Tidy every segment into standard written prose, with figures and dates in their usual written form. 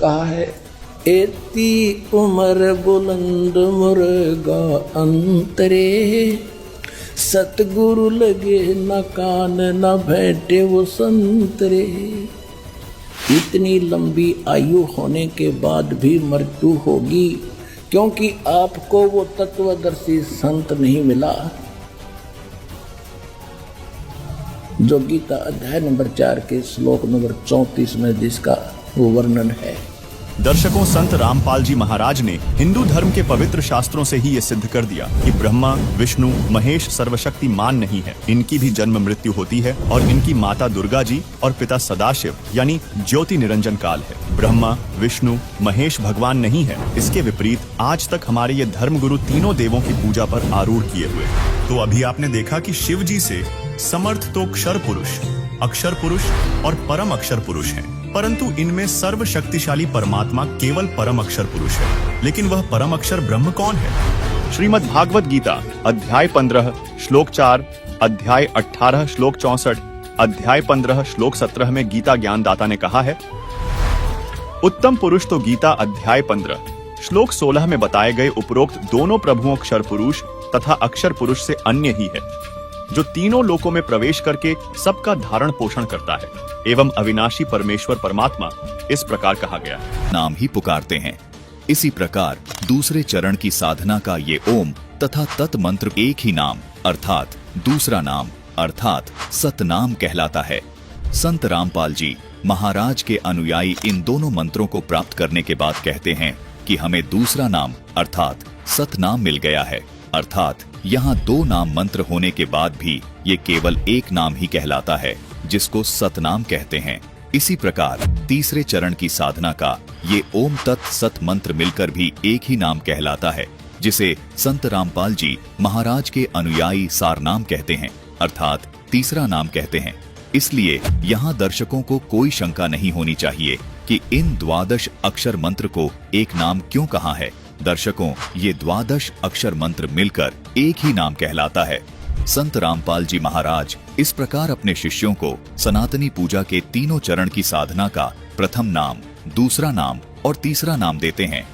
कहा है, एती उमर बुलंद मुर्गा अंतरे, सतगुरु लगे न कान न बैठे वो संतरे। इतनी लंबी आयु होने के बाद भी मृत्यु होगी, क्योंकि आपको वो तत्वदर्शी संत नहीं मिला। जो गीता अध्याय नंबर 4 के श्लोक नंबर 34 में जिसका वो वर्णन है। दर्शकों, संत रामपाल जी महाराज ने हिंदू धर्म के पवित्र शास्त्रों से ही ये सिद्ध कर दिया कि ब्रह्मा विष्णु महेश सर्वशक्तिमान नहीं है। इनकी भी जन्म मृत्यु होती है और इनकी माता दुर्गा जी और पिता सदाशिव यानी ज्योति निरंजन काल है। ब्रह्मा विष्णु महेश भगवान नहीं है। इसके विपरीत आज तक हमारे ये धर्म गुरु तीनों देवों की पूजा पर आरूढ़ किए हुए। तो अभी आपने देखा कि शिव जी से समर्थ तो क्षर पुरुष, अक्षर पुरुष और परम अक्षर पुरुष हैं, परंतु इनमें सर्वशक्तिशाली परमात्मा केवल परम अक्षर पुरुष है। लेकिन वह परम अक्षर ब्रह्म कौन है? श्रीमद् भागवत गीता अध्याय 15 श्लोक 4, अध्याय 18 श्लोक 64, अध्याय 15 श्लोक 17 में गीता ज्ञानदाता ने कहा है, उत्तम पुरुष तो गीता अध्याय 15 श्लोक 16 में बताए गए उपरोक्त दोनों प्रभुओं क्षर पुरुष तथा अक्षर पुरुष से अन्य ही है, जो तीनों लोकों में प्रवेश करके सबका धारण पोषण करता है एवं अविनाशी परमेश्वर परमात्मा इस प्रकार कहा गया नाम ही पुकारते हैं। इसी प्रकार दूसरे चरण की साधना का ये ओम तथा तत् मंत्र एक ही नाम अर्थात दूसरा नाम अर्थात सतनाम कहलाता है। संत रामपाल जी महाराज के अनुयायी इन दोनों मंत्रों को प्राप्त करने के बाद कहते हैं कि हमें दूसरा नाम अर्थात सतनाम मिल गया है, अर्थात यहाँ दो नाम मंत्र होने के बाद भी ये केवल एक नाम ही कहलाता है, जिसको सतनाम कहते हैं। इसी प्रकार तीसरे चरण की साधना का ये ओम तत् सत मंत्र मिलकर भी एक ही नाम कहलाता है, जिसे संत रामपाल जी महाराज के अनुयायी सारनाम कहते हैं, अर्थात तीसरा नाम कहते हैं। इसलिए यहाँ दर्शकों को कोई शंका नहीं होनी चाहिए कि इन द्वादश अक्षर मंत्र को एक नाम क्यों कहा है। दर्शकों, ये द्वादश अक्षर मंत्र मिलकर एक ही नाम कहलाता है। संत रामपाल जी महाराज इस प्रकार अपने शिष्यों को सनातनी पूजा के तीनों चरण की साधना का प्रथम नाम, दूसरा नाम और तीसरा नाम देते हैं।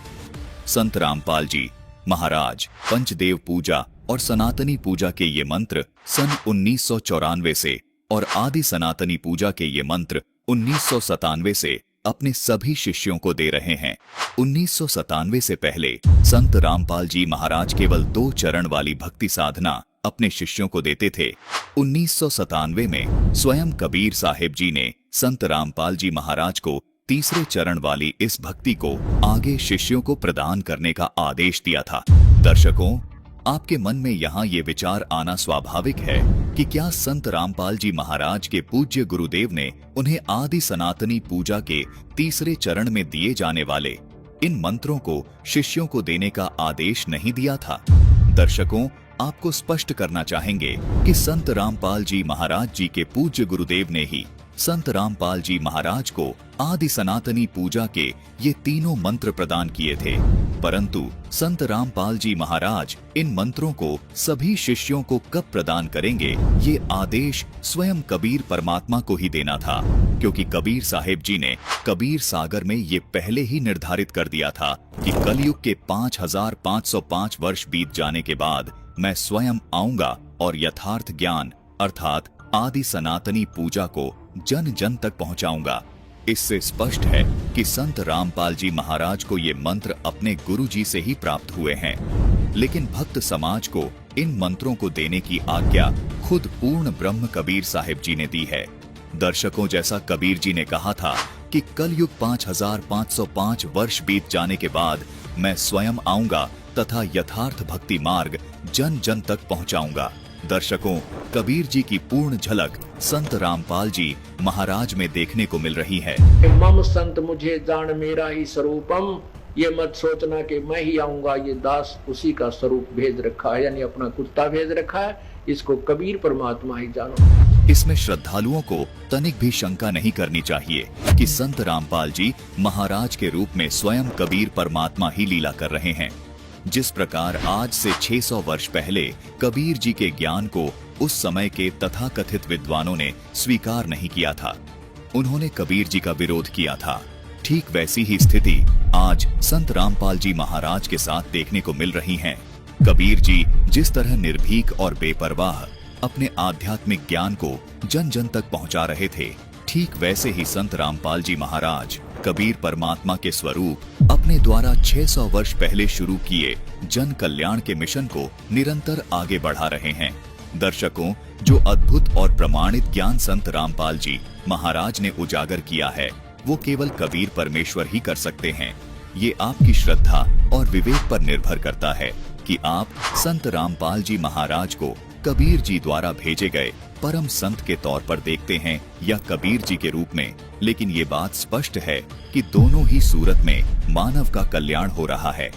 संत रामपाल जी महाराज पंचदेव पूजा और सनातनी पूजा के ये मंत्र सन 1994 से और आदि सनातनी पूजा के ये मंत्र 1997 से अपने सभी शिष्यों को दे रहे हैं। 1997 से पहले संत रामपाल जी महाराज केवल 2 चरण वाली भक्ति साधना अपने शिष्यों को देते थे। 1997 में स्वयं कबीर साहिब जी ने संत रामपाल जी महाराज को तीसरे चरण वाली इस भक्ति को आगे शिष्यों को प्रदान करने का आदेश दिया था। दर्शकों, आपके मन में यहाँ ये विचार आना स्वाभाविक है कि क्या संत रामपाल जी महाराज के पूज्य गुरुदेव ने उन्हें आदि सनातनी पूजा के तीसरे चरण में दिए जाने वाले इन मंत्रों को शिष्यों को देने का आदेश नहीं दिया था? दर्शकों, आपको स्पष्ट करना चाहेंगे कि संत रामपाल जी महाराज जी के पूज्य गुरुदेव ने ही संत रामपाल जी महाराज को आदि सनातनी पूजा के ये तीनों मंत्र प्रदान किए थे, परंतु संत रामपाल जी महाराज इन मंत्रों को सभी शिष्यों को कब प्रदान करेंगे, ये आदेश स्वयं कबीर परमात्मा को ही देना था, क्योंकि कबीर साहिब जी ने कबीर सागर में ये पहले ही निर्धारित कर दिया था कि कलयुग के 5505 वर्ष बीत जाने के बाद मैं स्वयं आऊंगा और यथार्थ ज्ञान अर्थात आदि सनातनी पूजा को जन जन तक पहुंचाऊंगा। इससे स्पष्ट है कि संत रामपाल जी महाराज को ये मंत्र अपने गुरु जी से ही प्राप्त हुए हैं, लेकिन भक्त समाज को इन मंत्रों को देने की आज्ञा खुद पूर्ण ब्रह्म कबीर साहिब जी ने दी है। दर्शकों, जैसा कबीर जी ने कहा था कि कलयुग 5505 वर्ष बीत जाने के बाद मैं स्वयं आऊंगा तथा यथार्थ भक्ति मार्ग जन जन तक पहुंचाऊंगा। दर्शकों, कबीर जी की पूर्ण झलक संत रामपाल जी महाराज में देखने को मिल रही है। मम संत मुझे जान मेरा ही स्वरूपम, ये मत सोचना कि मैं ही आऊंगा, ये दास उसी का स्वरूप भेज रखा है, यानी अपना कुत्ता भेज रखा है, इसको कबीर परमात्मा ही जानो। इसमें श्रद्धालुओं को तनिक भी शंका नहीं करनी चाहिए कि संत रामपाल जी महाराज के रूप में स्वयं कबीर परमात्मा ही लीला कर रहे हैं। जिस प्रकार आज से 600 वर्ष पहले कबीर जी के ज्ञान को उस समय के तथाकथित विद्वानों ने स्वीकार नहीं किया था, उन्होंने कबीर जी का विरोध किया था, ठीक वैसी ही स्थिति आज संत रामपाल जी महाराज के साथ देखने को मिल रही है। कबीर जी जिस तरह निर्भीक और बेपरवाह अपने आध्यात्मिक ज्ञान को जन जन तक पहुंचा रहे थे, ठीक वैसे ही संत रामपाल जी महाराज कबीर परमात्मा के स्वरूप अपने द्वारा 600 वर्ष पहले शुरू किए जन कल्याण के मिशन को निरंतर आगे बढ़ा रहे हैं। दर्शकों, जो अद्भुत और प्रमाणित ज्ञान संत रामपाल जी महाराज ने उजागर किया है, वो केवल कबीर परमेश्वर ही कर सकते हैं। ये आपकी श्रद्धा और विवेक पर निर्भर करता है कि आप संत रामपाल जी महाराज को कबीर जी द्वारा भेजे गए परम संत के तौर पर देखते हैं या कबीर जी के रूप में। लेकिन ये बात स्पष्ट है कि दोनों ही सूरत में मानव का कल्याण हो रहा है।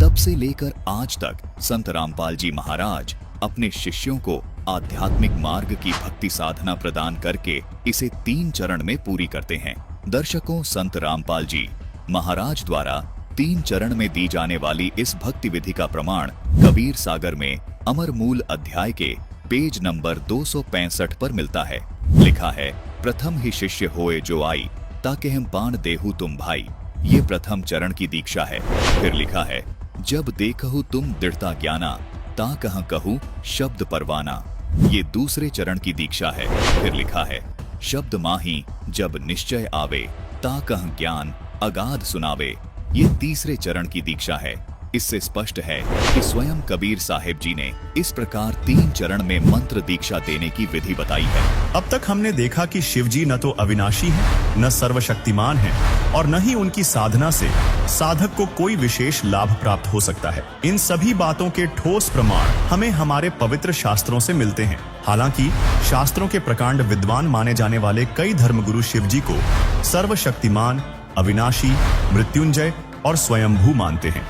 तब से लेकर आज तक संत रामपाल जी महाराज अपने शिष्यों को आध्यात्मिक मार्ग की भक्ति साधना प्रदान करके इसे 3 चरण में पूरी करते हैं। दर्शकों, संत रामपाल जी महाराज द्वारा 3 चरण में दी जाने वाली इस भक्ति विधि का प्रमाण कबीर सागर में अमर मूल अध्याय के पेज नंबर 265 पर मिलता है। लिखा है, प्रथम ही शिष्य होए जो आई, ताके हम पान देहु तुम भाई। ये प्रथम चरण की दीक्षा है। फिर लिखा है, जब देखहु तुम दृढ़ता ज्ञाना, ता कहाँ कहूँ शब्द परवाना। ये दूसरे चरण की दीक्षा है। फिर लिखा है, शब्द माही जब निश्चय आवे, ता कहाँ ज्ञान अगाध सुनावे। ये तीसरे चरण की दीक्षा है। इससे स्पष्ट है कि स्वयं कबीर साहिब जी ने इस प्रकार 3 चरण में मंत्र दीक्षा देने की विधि बताई है। अब तक हमने देखा कि शिव जी न तो अविनाशी है, न सर्वशक्तिमान है, और न ही उनकी साधना से साधक को कोई विशेष लाभ प्राप्त हो सकता है। इन सभी बातों के ठोस प्रमाण हमें हमारे पवित्र शास्त्रों से मिलते हैं। हालांकि शास्त्रों के प्रकांड विद्वान माने जाने वाले कई धर्मगुरु शिव जी को सर्वशक्तिमान, अविनाशी, मृत्युंजय और स्वयंभू मानते हैं,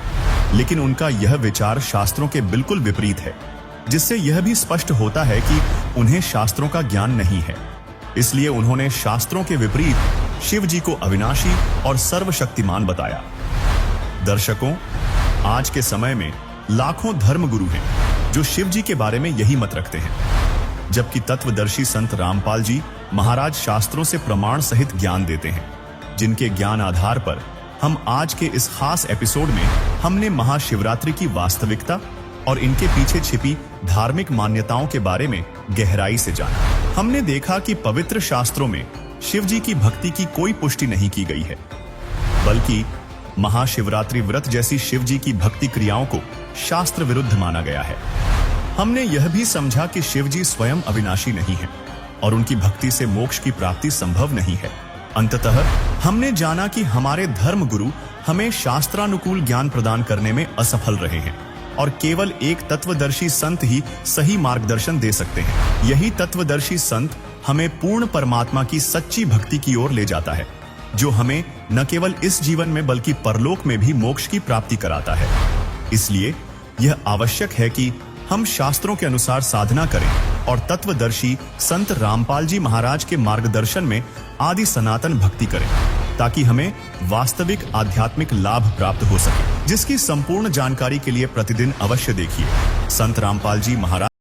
लेकिन उनका यह विचार शास्त्रों के बिल्कुल विपरीत है, जिससे यह भी स्पष्ट होता है कि उन्हें शास्त्रों का ज्ञान नहीं है। इसलिए उन्होंने शास्त्रों के विपरीत शिव जी को अविनाशी और सर्वशक्तिमान बताया। दर्शकों, आज के समय में लाखों धर्मगुरु हैं जो शिव जी के बारे में यही मत रखते हैं, जबकि तत्वदर्शी संत रामपाल जी महाराज शास्त्रों से प्रमाण सहित ज्ञान देते हैं, जिनके ज्ञान आधार पर हम आज के इस खास एपिसोड में हमने महाशिवरात्रि की वास्तविकता और इनके पीछे छिपी धार्मिक मान्यताओं के बारे में गहराई से जाना। हमने देखा कि पवित्र शास्त्रों में शिव जी की भक्ति की कोई पुष्टि नहीं की गई है, बल्कि महाशिवरात्रि व्रत जैसी शिव जी की भक्ति क्रियाओं को शास्त्र विरुद्ध माना गया है। हमने यह भी समझा कि शिव जी स्वयं अविनाशी नहीं है और उनकी भक्ति से मोक्ष की प्राप्ति संभव नहीं है। अंततः हमने जाना कि हमारे धर्म गुरु हमें शास्त्रानुकूल ज्ञान प्रदान करने में असफल रहे हैं और केवल एक तत्वदर्शी संत ही सही मार्गदर्शन दे सकते हैं। यही तत्वदर्शी संत हमें पूर्ण परमात्मा की सच्ची भक्ति की ओर ले जाता है, जो हमें न केवल इस जीवन में बल्कि परलोक में भी मोक्ष की प्राप्ति कराता है। इसलिए यह आवश्यक है कि हम शास्त्रों के अनुसार साधना करें और तत्वदर्शी संत रामपाल जी महाराज के मार्गदर्शन में आदि सनातन भक्ति करें, ताकि हमें वास्तविक आध्यात्मिक लाभ प्राप्त हो सके, जिसकी संपूर्ण जानकारी के लिए प्रतिदिन अवश्य देखिए संत रामपाल जी महाराज